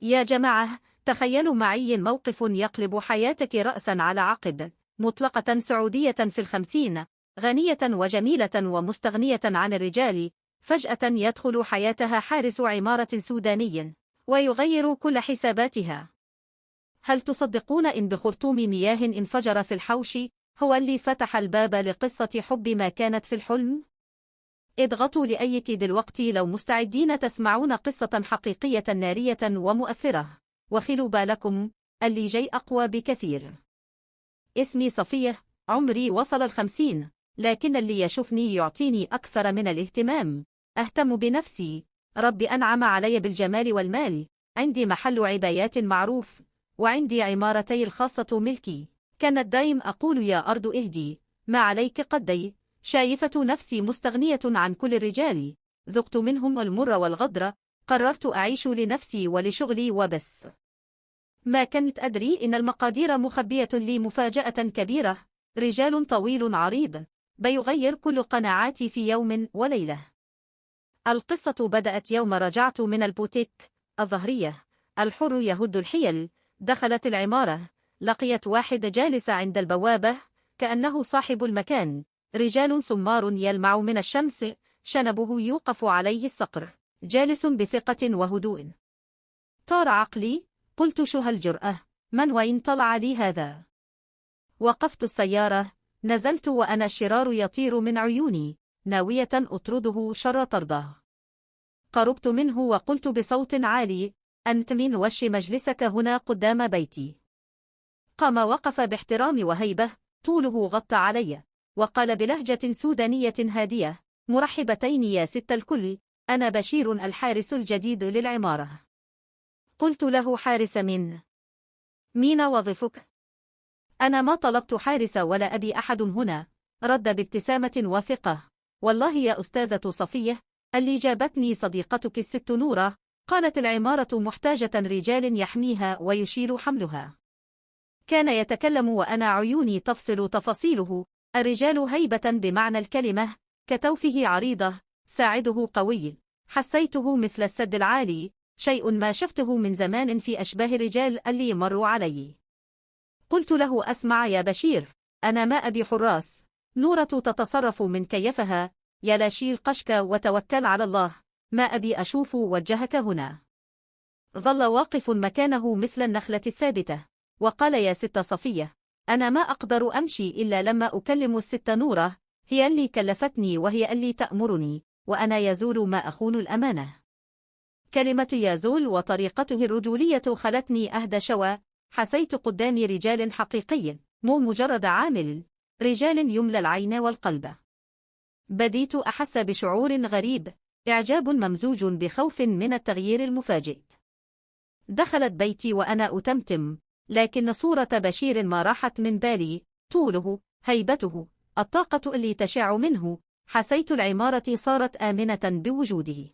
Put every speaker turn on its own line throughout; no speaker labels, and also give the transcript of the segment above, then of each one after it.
يا جماعة، تخيلوا معي موقف يقلب حياتك رأسا على عقب. مطلقة سعودية في ال50، غنية وجميلة ومستغنية عن الرجال، فجأة يدخل حياتها حارس عمارة سوداني ويغير كل حساباتها. هل تصدقون إن بخرطوم مياه انفجر في الحوش هو اللي فتح الباب لقصة حب ما كانت في الحلم؟ اضغطوا لأيك دلوقتي لو مستعدين تسمعون قصة حقيقية نارية ومؤثرة، وخلوا بالكم اللي جاي أقوى بكثير. اسمي صفية، عمري وصل ال50، لكن اللي يشوفني يعطيني أكثر من الاهتمام. أهتم بنفسي، ربي أنعم علي بالجمال والمال، عندي محل عبايات معروف، وعندي عمارتي الخاصة ملكي. كانت دايم أقول يا أرض اهدي ما عليك قدي، شايفة نفسي مستغنية عن كل الرجال، ذقت منهم المر والغدر، قررت أعيش لنفسي ولشغلي وبس. ما كنت أدري إن المقادير مخبية لي مفاجأة كبيرة، رجال طويل عريض بيغير كل قناعاتي في يوم وليلة. القصة بدأت يوم رجعت من البوتيك الظهرية، الحر يهد الحيل. دخلت العمارة، لقيت واحد جالس عند البوابة كأنه صاحب المكان، رجال سمار يلمع من الشمس، شنبه يوقف عليه الصقر، جالس بثقة وهدوء. طار عقلي، قلت شو هالجرأة، من وين طلع لي هذا؟ وقفت السيارة، نزلت وأنا الشرار يطير من عيوني، ناوية أطرده شر طرده. قربت منه وقلت بصوت عالي: أنت من وش مجلسك هنا قدام بيتي؟ قام، وقف باحترام وهيبة، طوله غطى علي، وقال بلهجة سودانية هادية: مرحبتين يا ست الكل، أنا بشير الحارس الجديد للعمارة. قلت له: حارس مين وظيفك؟ أنا ما طلبت حارس ولا أبي أحد هنا، رد بابتسامة وثقة: والله يا أستاذة صفية، اللي جابتني صديقتك الست نورة، قالت العمارة محتاجة رجال يحميها ويشيل حملها. كان يتكلم وأنا عيوني تفصل تفاصيله، الرجال هيبة بمعنى الكلمة، كتوفه عريضة، ساعده قوي، حسيته مثل السد العالي، شيء ما شفته من زمان في أشباه الرجال اللي مروا علي. قلت له: أسمع يا بشير، أنا ما أبي حراس، نورة تتصرف من كيفها، يا لا شيل قشك وتوكل على الله، ما أبي أشوف وجهك هنا. ظل واقف مكانه مثل النخلة الثابتة، وقال: يا ست صفية، أنا ما أقدر أمشي إلا لما أكلم الست نورة، هي اللي كلفتني وهي اللي تأمرني، وأنا يزول ما أخون الأمانة. كلمة يزول وطريقته الرجولية خلتني أهدى شوى، حسيت قدامي رجال حقيقي، مو مجرد عامل، رجال يملى العين والقلب. بديت أحس بشعور غريب، إعجاب ممزوج بخوف من التغيير المفاجئ. دخلت بيتي وأنا أتمتم، لكن صورة بشير ما راحت من بالي، طوله، هيبته، الطاقة اللي تشع منه، حسيت العمارة صارت آمنة بوجوده.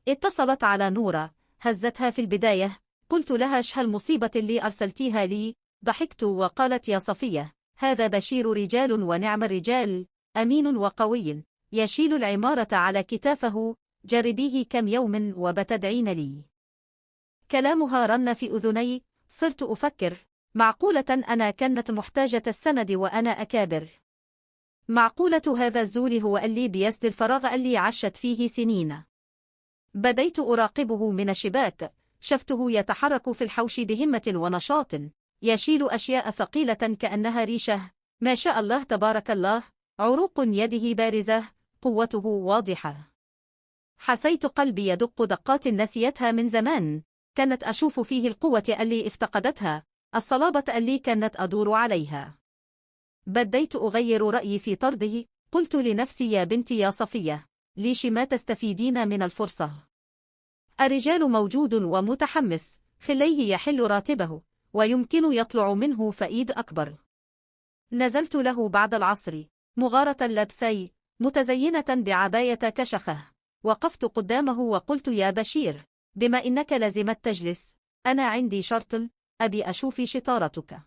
اتصلت على نورة، هزتها في البداية، قلت لها: ايش هالمصيبة اللي أرسلتيها لي؟ ضحكت وقالت: يا صفية، هذا بشير رجال ونعم الرجال، أمين وقوي، يشيل العمارة على كتافه، جربيه كم يوم وبتدعين لي. كلامها رن في أذني، صرت أفكر: معقولة أنا كانت محتاجة السند وأنا أكابر؟ معقولة هذا الزول هو اللي بيسد الفراغ اللي عشت فيه سنين؟ بديت أراقبه من الشباك، شفته يتحرك في الحوش بهمة ونشاط، يشيل أشياء ثقيلة كأنها ريشة، ما شاء الله تبارك الله، عروق يده بارزة، قوته واضحة. حسيت قلبي يدق دقات نسيتها من زمان، كانت أشوف فيه القوة اللي افتقدتها، الصلابة اللي كانت أدور عليها. بديت أغير رأيي في طرده، قلت لنفسي: يا بنتي يا صفية، ليش ما تستفيدين من الفرصة؟ الرجال موجود ومتحمس، خليه يحل راتبه، ويمكن يطلع منه فائد أكبر. نزلت له بعد العصر، مغارة لبسي، متزينة بعباية كشخة، وقفت قدامه وقلت: يا بشير، بما إنك لازمت تجلس، أنا عندي شرط، أبي أشوف شطارتك.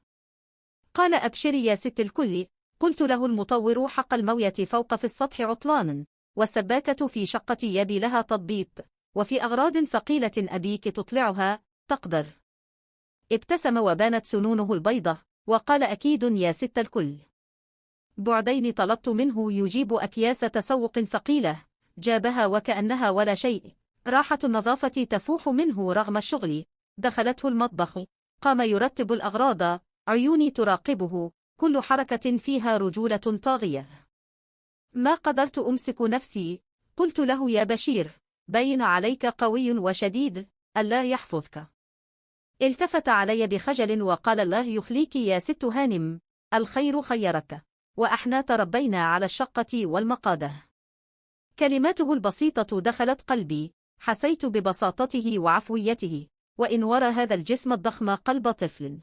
قال: أبشري يا ست الكل. قلت له: المطور حق الموية فوق في السطح عطلان، والسباكة في شقتي يبي لها تضبيط، وفي أغراض ثقيلة أبيك تطلعها، تقدر. ابتسم وبانت سنونه البيضة وقال أكيد يا ست الكل. بعدين طلبت منه يجيب أكياس تسوق ثقيلة، جابها وكأنها ولا شيء، راحة النظافة تفوح منه رغم الشغل. دخلته المطبخ، قام يرتب الأغراض، عيوني تراقبه، كل حركة فيها رجولة طاغية. ما قدرت أمسك نفسي، قلت له يا بشير، باين عليك قوي وشديد، الله يحفظك. التفت علي بخجل وقال الله يخليك يا ست هانم، الخير خيرك، وإحنا تربينا على الشقة والمقادة. كلماته البسيطة دخلت قلبي، حسيت ببساطته وعفويته، وإن ورى هذا الجسم الضخم قلب طفل.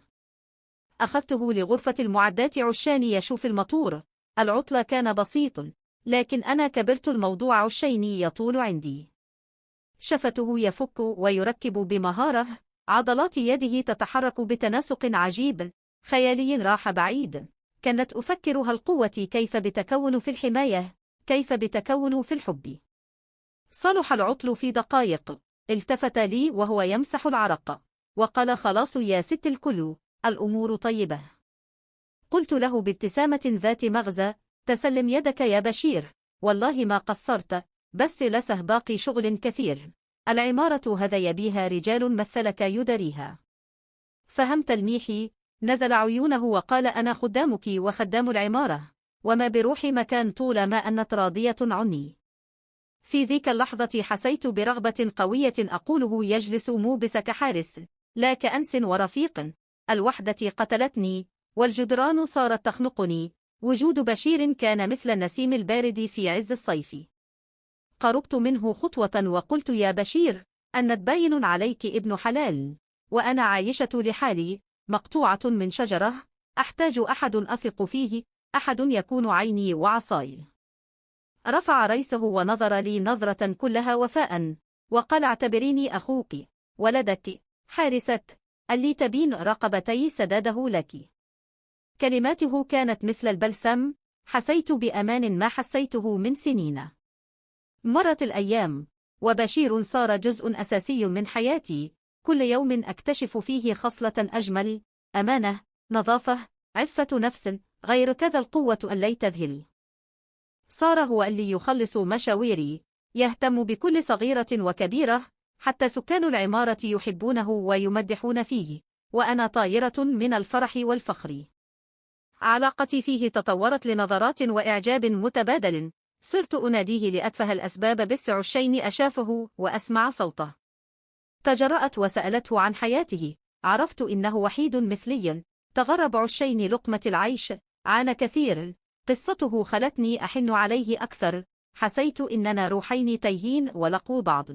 أخذته لغرفة المعدات عشان يشوف الموتور. العطل كان بسيط، لكن أنا كبرت الموضوع عشان يطول عندي. شفته يفك ويركب بمهارة، عضلات يده تتحرك بتناسق عجيب، خيالي راح بعيد. كانت أفكر هالقوة كيف بتكون في الحماية، كيف بتكون في الحب. صلح العطل في دقائق. التفت لي وهو يمسح العرق، وقال خلاص يا ست الكل، الأمور طيبة. قلت له بابتسامة ذات مغزى، تسلم يدك يا بشير، والله ما قصرت، بس لسه باقي شغل كثير. العمارة هذا يبيها رجال مثلك يدريها. فهم تلميحي، نزل عيونه وقال أنا خدامك وخدام العمارة، وما بروحي مكان طول ما أنت راضية عني. في ذيك اللحظة حسيت برغبة قوية أقوله يجلس موبس كحارس، لا كأنس ورفيق. الوحدة قتلتني، والجدران صارت تخنقني. وجود بشير كان مثل النسيم البارد في عز الصيف. قربت منه خطوة وقلت يا بشير، أنت باين عليك ابن حلال، وأنا عايشة لحالي، مقطوعة من شجرة، أحتاج أحد أثق فيه، أحد يكون عيني وعصاي. رفع ريسه ونظر لي نظرة كلها وفاء، وقال اعتبريني أخوك، ولدك، حارسة، اللي تبين رقبتي سداده لك. كلماته كانت مثل البلسم، حسيت بأمان ما حسيته من سنين. مرت الأيام، وبشير صار جزء أساسي من حياتي، كل يوم أكتشف فيه خصلة أجمل، أمانة، نظافة، عفة نفس، غير كذا القوة اللي تذهل. صار هو اللي يخلص مشاويري، يهتم بكل صغيرة وكبيرة، حتى سكان العمارة يحبونه ويمدحون فيه، وأنا طايرة من الفرح والفخر. علاقتي فيه تطورت لنظرات وإعجاب متبادل، صرت أناديه لأتفه الأسباب بس عشين أشافه وأسمع صوته. تجرأت وسألته عن حياته، عرفت إنه وحيد مثلي، تغرب عشين لقمة العيش، عانى كثير، قصته خلتني أحن عليه أكثر، حسيت إننا روحين تيهين ولقوا بعض.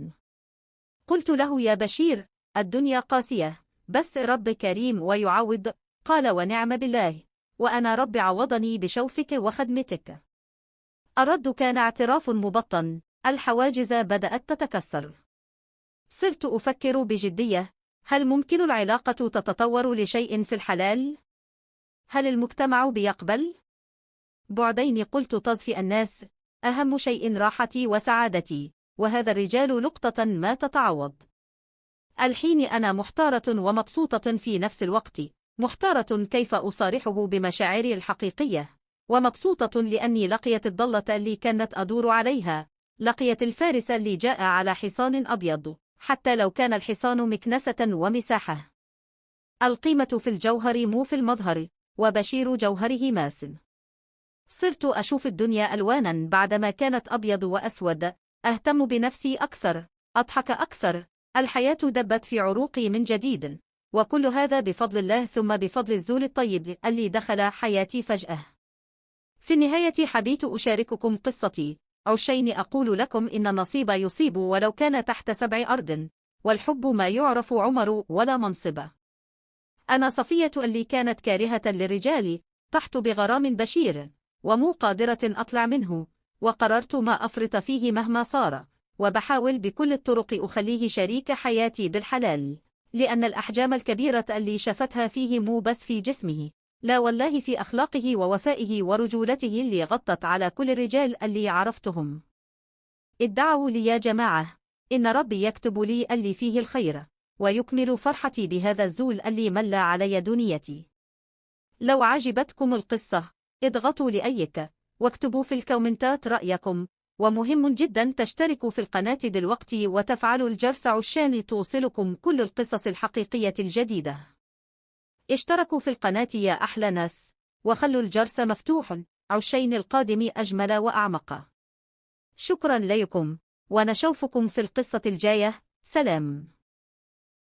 قلت له يا بشير، الدنيا قاسية، بس رب كريم ويعوض، قال ونعم بالله، وأنا رب عوضني بشوفك وخدمتك. الرد كان اعتراف مبطن، الحواجز بدأت تتكسر. صرت أفكر بجدية، هل ممكن العلاقة تتطور لشيء في الحلال؟ هل المجتمع بيقبل؟ بعدين قلت تظفي الناس، أهم شيء راحتي وسعادتي، وهذا الرجال لقطة ما تتعوض. الحين أنا محتارة ومبسوطة في نفس الوقت، محتارة كيف أصارحه بمشاعري الحقيقية، ومبسوطة لأني لقيت الضلة اللي كانت أدور عليها، لقيت الفارس اللي جاء على حصان أبيض، حتى لو كان الحصان مكنسة ومساحة. القيمة في الجوهر مو في المظهر، وبشير جوهره ماس. صرت أشوف الدنيا ألوانا بعدما كانت أبيض وأسود، أهتم بنفسي أكثر، أضحك أكثر، الحياة دبت في عروقي من جديد، وكل هذا بفضل الله ثم بفضل الزول الطيب اللي دخل حياتي فجأة. في النهاية حبيت أشارككم قصتي، عشين أقول لكم إن النصيب يصيب ولو كان تحت 7 أرض، والحب ما يعرف عمر ولا منصب. أنا صفية اللي كانت كارهة للرجال، طحت بغرام بشير، ومو قادرة أطلع منه، وقررت ما أفرط فيه مهما صار، وبحاول بكل الطرق أخليه شريك حياتي بالحلال، لأن الأحجام الكبيرة اللي شفتها فيه مو بس في جسمه، لا والله في أخلاقه ووفائه ورجولته اللي غطت على كل الرجال اللي عرفتهم. ادعوا لي يا جماعة، إن ربي يكتب لي اللي فيه الخير، ويكمل فرحتي بهذا الزول اللي ملى علي دنيتي. لو عجبتكم القصة اضغطوا لأيك واكتبوا في الكومنتات رأيكم، ومهم جدا تشتركوا في القناة دلوقتي وتفعلوا الجرس عشان توصلكم كل القصص الحقيقية الجديدة. اشتركوا في القناة يا أحلى ناس، وخلوا الجرس مفتوح عشان القادم أجمل وأعمق. شكرا لكم، ونشوفكم في القصة الجاية. سلام.